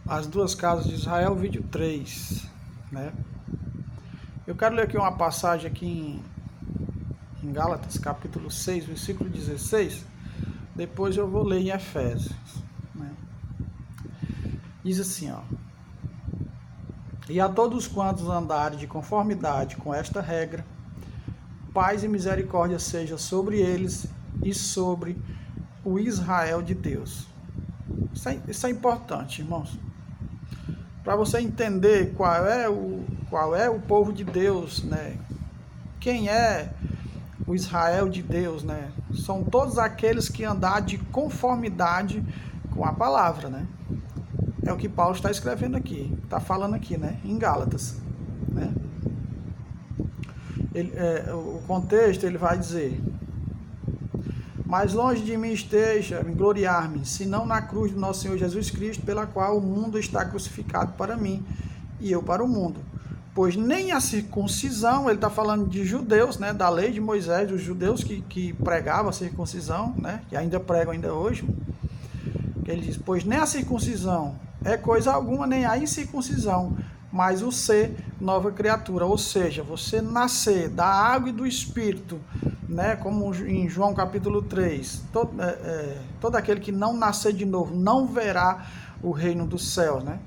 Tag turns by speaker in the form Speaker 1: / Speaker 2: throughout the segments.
Speaker 1: As duas casas de Israel, vídeo 3, né? Eu quero ler aqui uma passagem aqui em Gálatas, capítulo 6, versículo 16. Depois eu vou ler em Efésios, né? Diz assim, ó: E a todos quantos andarem de conformidade com esta regra, paz e misericórdia seja sobre eles e sobre o Israel de Deus. Isso é importante, irmãos. Para você entender qual é o povo de Deus, né? Quem é o Israel de Deus, né? São todos aqueles que andar de conformidade com a palavra, né? É o que Paulo está escrevendo aqui, está falando aqui, né? Em Gálatas, né? O contexto, ele vai dizer: mais longe de mim esteja gloriar-me, senão na cruz do nosso Senhor Jesus Cristo, pela qual o mundo está crucificado para mim e eu para o mundo. Pois nem a circuncisão, ele está falando de judeus, né, da lei de Moisés, os judeus que pregavam a circuncisão, né, que ainda pregam ainda hoje. Ele diz: pois nem a circuncisão é coisa alguma, nem a incircuncisão, mas o ser nova criatura, ou seja, você nascer da água e do Espírito, né, como em João capítulo 3, todo aquele que não nascer de novo não verá o reino dos céus, né?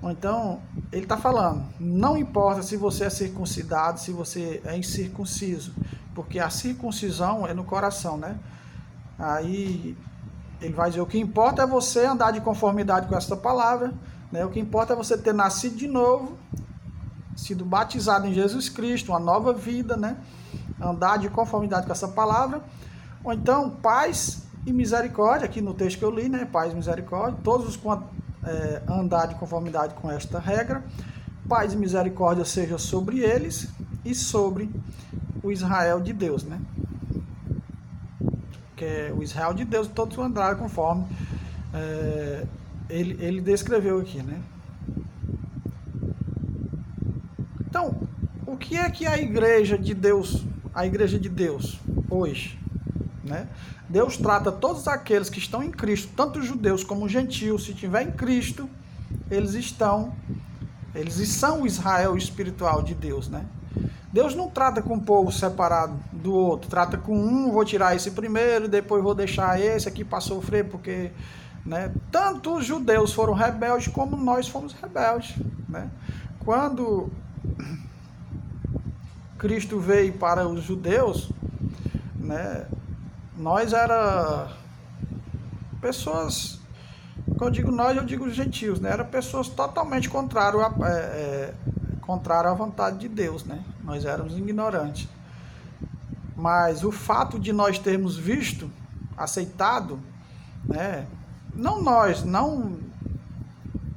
Speaker 1: Então, ele está falando, não importa se você é circuncidado, se você é incircunciso, porque a circuncisão é no coração, né? Aí ele vai dizer: o que importa é você andar de conformidade com essa palavra, né? O que importa é você ter nascido de novo, sido batizado em Jesus Cristo, uma nova vida, né? Andar de conformidade com essa palavra. Ou então, paz e misericórdia, aqui no texto que eu li, né? Paz e misericórdia, todos os andar de conformidade com esta regra, paz e misericórdia seja sobre eles e sobre o Israel de Deus, né? Que é o Israel de Deus, todos andaram conforme ele descreveu aqui, né? Então, o que é que a igreja de Deus hoje, né? Deus trata todos aqueles que estão em Cristo, tanto judeus como gentios, se tiver em Cristo, eles são o Israel espiritual de Deus, né? Deus não trata com um povo separado do outro, trata com um, vou tirar esse primeiro, depois vou deixar esse aqui para sofrer, porque, né, tanto os judeus foram rebeldes como nós fomos rebeldes, né? Quando Cristo veio para os judeus, né, nós era pessoas, quando eu digo nós, eu digo gentios, né? Era pessoas totalmente contrárias à vontade de Deus, né? Nós éramos ignorantes. Mas o fato de nós termos visto, aceitado, né? Não nós,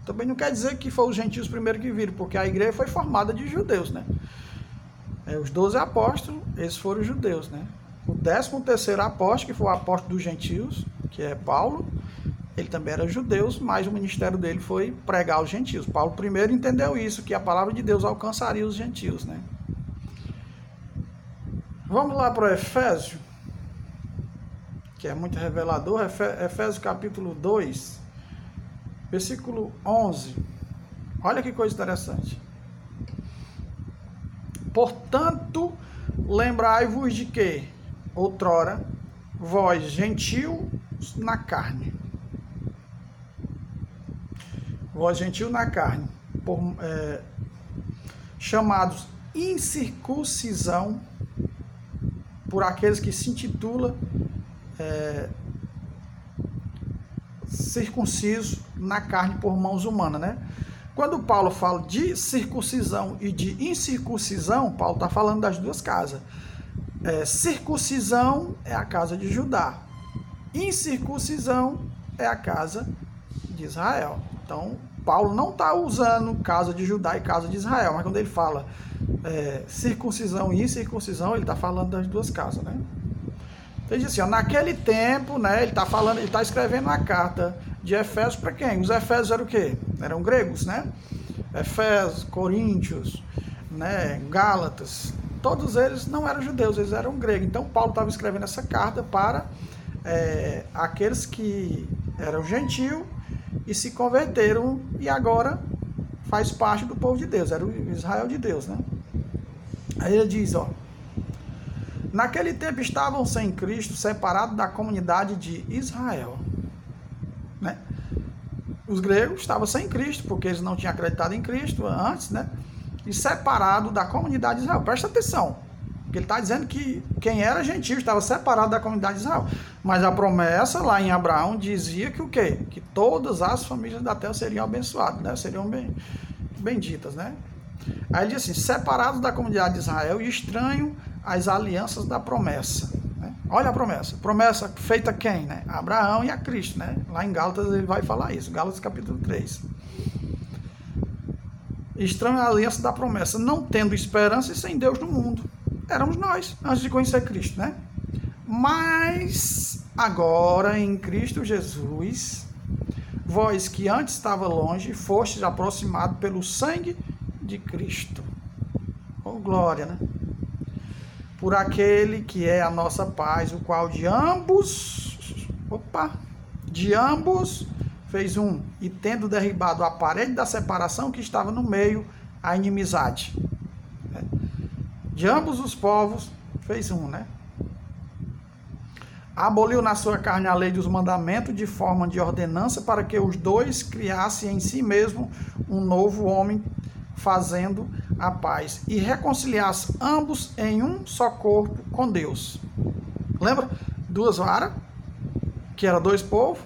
Speaker 1: também não quer dizer que foram os gentios primeiro que viram, porque a igreja foi formada de judeus, né? Os 12 apóstolos, esses foram os judeus, né? O 13º apóstolo, que foi o apóstolo dos gentios, que é Paulo, ele também era judeu, mas o ministério dele foi pregar aos gentios. Paulo primeiro entendeu isso, que a palavra de Deus alcançaria os gentios, né? Vamos lá para o Efésio, que é muito revelador. Efésios capítulo 2, versículo 11. Olha que coisa interessante. Portanto, lembrai-vos de que outrora vós, gentios na carne, chamados incircuncisão por aqueles que se intitulam circunciso na carne por mãos humanas, né? Quando Paulo fala de circuncisão e de incircuncisão, Paulo está falando das duas casas. Circuncisão é a casa de Judá, incircuncisão é a casa de Israel. Então, Paulo não está usando casa de Judá e casa de Israel, mas quando ele fala circuncisão e incircuncisão, ele está falando das duas casas, né? Então, ele diz assim, ó, naquele tempo, né, ele está escrevendo uma carta de Efésios para quem? Os Efésios eram o quê? Eram gregos, né? Efésios, Coríntios, né, Gálatas, todos eles não eram judeus, eles eram gregos. Então, Paulo estava escrevendo essa carta para aqueles que eram gentios e se converteram e agora faz parte do povo de Deus, era o Israel de Deus, né? Aí ele diz, ó, naquele tempo estavam sem Cristo, separados da comunidade de Israel, né? Os gregos estavam sem Cristo, porque eles não tinham acreditado em Cristo antes, né? E separado da comunidade de Israel. Presta atenção, porque ele está dizendo que quem era gentil estava separado da comunidade de Israel. Mas a promessa lá em Abraão dizia que o quê? Que todas as famílias da terra seriam abençoadas, né? Seriam benditas, né? Aí ele diz assim, separados da comunidade de Israel e estranho às alianças da promessa. Né? Olha a promessa feita a quem? Né? A Abraão e a Cristo, né? Lá em Gálatas ele vai falar isso, Gálatas capítulo 3. Estranho à aliança da promessa, não tendo esperança e sem Deus no mundo. Éramos nós, antes de conhecer Cristo, né? Mas agora em Cristo Jesus, vós que antes estava longe, fostes aproximados pelo sangue de Cristo. Oh, glória, né? Por aquele que é a nossa paz, o qual de ambos fez um, e tendo derribado a parede da separação que estava no meio, a inimizade. De ambos os povos, fez um, né? Aboliu na sua carne a lei dos mandamentos de forma de ordenança para que os dois criassem em si mesmo um novo homem, fazendo a paz, e reconciliasse ambos em um só corpo com Deus. Lembra? Duas varas, que era dois povos,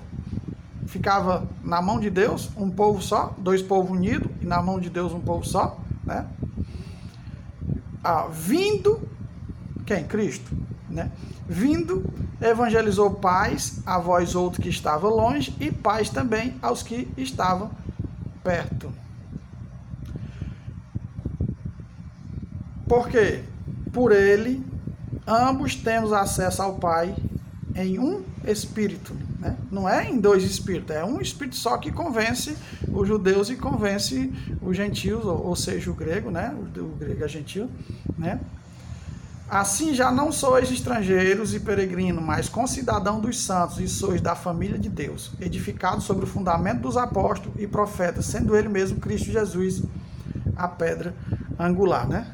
Speaker 1: ficava na mão de Deus, um povo só, dois povos unidos, e na mão de Deus um povo só, né? Vindo, quem? Cristo, né? Vindo, evangelizou paz a vós outros que estavam longe, e paz também aos que estavam perto. Porque por ele ambos temos acesso ao Pai em um Espírito, né? Não é em dois Espíritos, é um Espírito só que convence os judeus e convence os gentios, ou seja, o grego, né? O grego é gentil, né? Assim já não sois estrangeiros e peregrinos, mas concidadão dos santos, e sois da família de Deus, edificados sobre o fundamento dos apóstolos e profetas, sendo ele mesmo Cristo Jesus a pedra angular, né?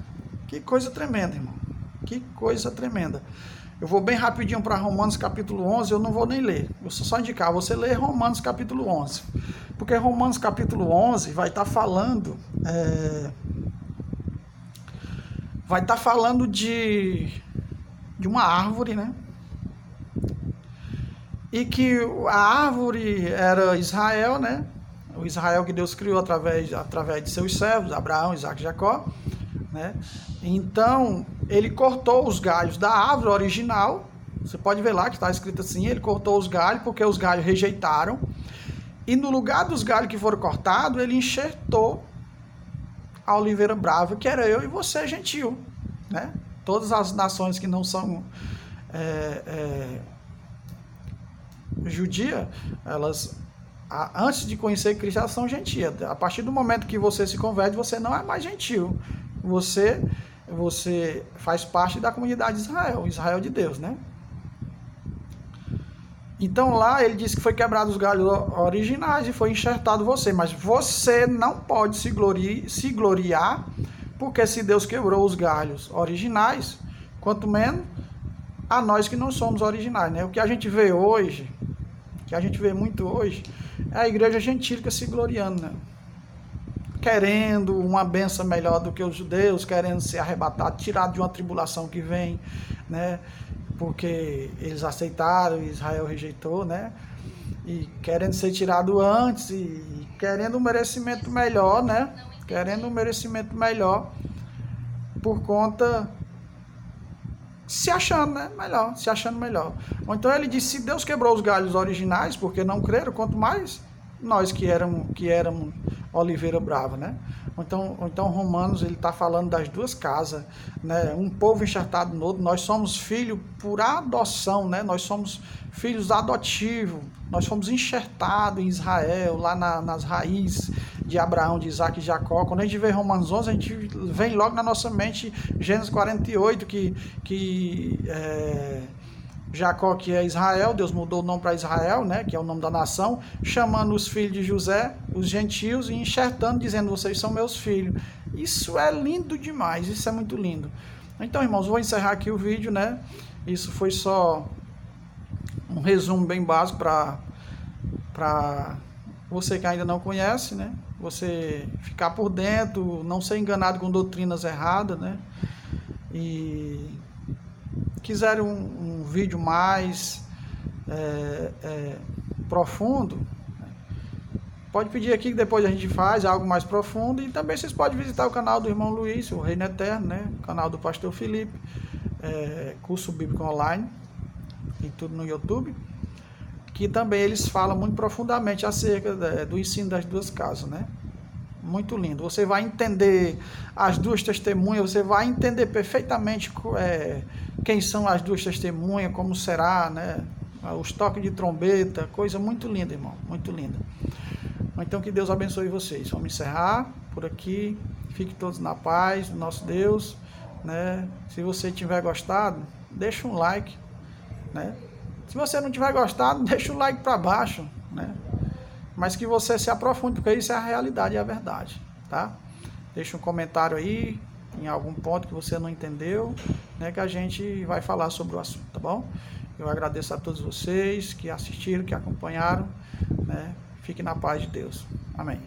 Speaker 1: Que coisa tremenda, irmão. Que coisa tremenda. Eu vou bem rapidinho para Romanos capítulo 11, eu não vou nem ler. Eu só indicar, você lê Romanos capítulo 11. Porque Romanos capítulo 11 vai estar falando... vai estar falando de uma árvore, né? E que a árvore era Israel, né? O Israel que Deus criou através de seus servos, Abraão, Isaac e Jacó, né? Então, ele cortou os galhos da árvore original. Você pode ver lá que está escrito assim, ele cortou os galhos porque os galhos rejeitaram. E no lugar dos galhos que foram cortados, ele enxertou a oliveira brava, que era eu e você, gentil, né? Todas as nações que não são judias, elas, antes de conhecer Cristo, elas são gentias. A partir do momento que você se converte, você não é mais gentil. Você faz parte da comunidade de Israel, Israel de Deus, né? Então lá ele disse que foi quebrado os galhos originais e foi enxertado você, mas você não pode se gloriar, porque se Deus quebrou os galhos originais, quanto menos a nós que não somos originais, né? O que a gente vê hoje, que a gente vê muito hoje, é a igreja gentílica se gloriando, né? Querendo uma bênção melhor do que os judeus, querendo ser arrebatado, tirado de uma tribulação que vem, né? Porque eles aceitaram e Israel rejeitou, né? E querendo ser tirado antes e querendo um merecimento melhor, né? Querendo um merecimento melhor por conta... se achando, né? Melhor, se achando melhor. Então ele disse, se Deus quebrou os galhos originais, porque não creram, quanto mais nós que éramos oliveira brava, né? Então Romanos, ele está falando das duas casas, né? Um povo enxertado no outro. Nós somos filhos por adoção, né? Nós somos filhos adotivos. Nós fomos enxertados em Israel, lá nas raízes de Abraão, de Isaac e Jacó. Quando a gente vê Romanos 11, a gente vem logo na nossa mente Gênesis 48, que Jacó, que é Israel, Deus mudou o nome para Israel, né, que é o nome da nação, chamando os filhos de José, os gentios, e enxertando, dizendo, vocês são meus filhos. Isso é lindo demais, isso é muito lindo. Então, irmãos, vou encerrar aqui o vídeo, né? Isso foi só um resumo bem básico para você que ainda não conhece, né? Você ficar por dentro, não ser enganado com doutrinas erradas, né? E quiser um vídeo mais profundo, pode pedir aqui que depois a gente faz algo mais profundo. E também vocês podem visitar o canal do irmão Luiz, o Reino Eterno, né? O canal do pastor Felipe, curso bíblico online e tudo no YouTube, que também eles falam muito profundamente acerca do ensino das duas casas, né? Muito lindo. Você vai entender as duas testemunhas, você vai entender perfeitamente quem são as duas testemunhas, como será, né? Os toques de trombeta, coisa muito linda, irmão, muito linda. Então que Deus abençoe vocês. Vamos encerrar por aqui. Fiquem todos na paz do nosso Deus, né? Se você tiver gostado, deixa um like, né? Se você não tiver gostado, deixa o like para baixo, né? Mas que você se aprofunde, porque isso é a realidade e a verdade, tá? Deixa um comentário aí, em algum ponto que você não entendeu, né, que a gente vai falar sobre o assunto, tá bom? Eu agradeço a todos vocês que assistiram, que acompanharam, né? Fique na paz de Deus. Amém.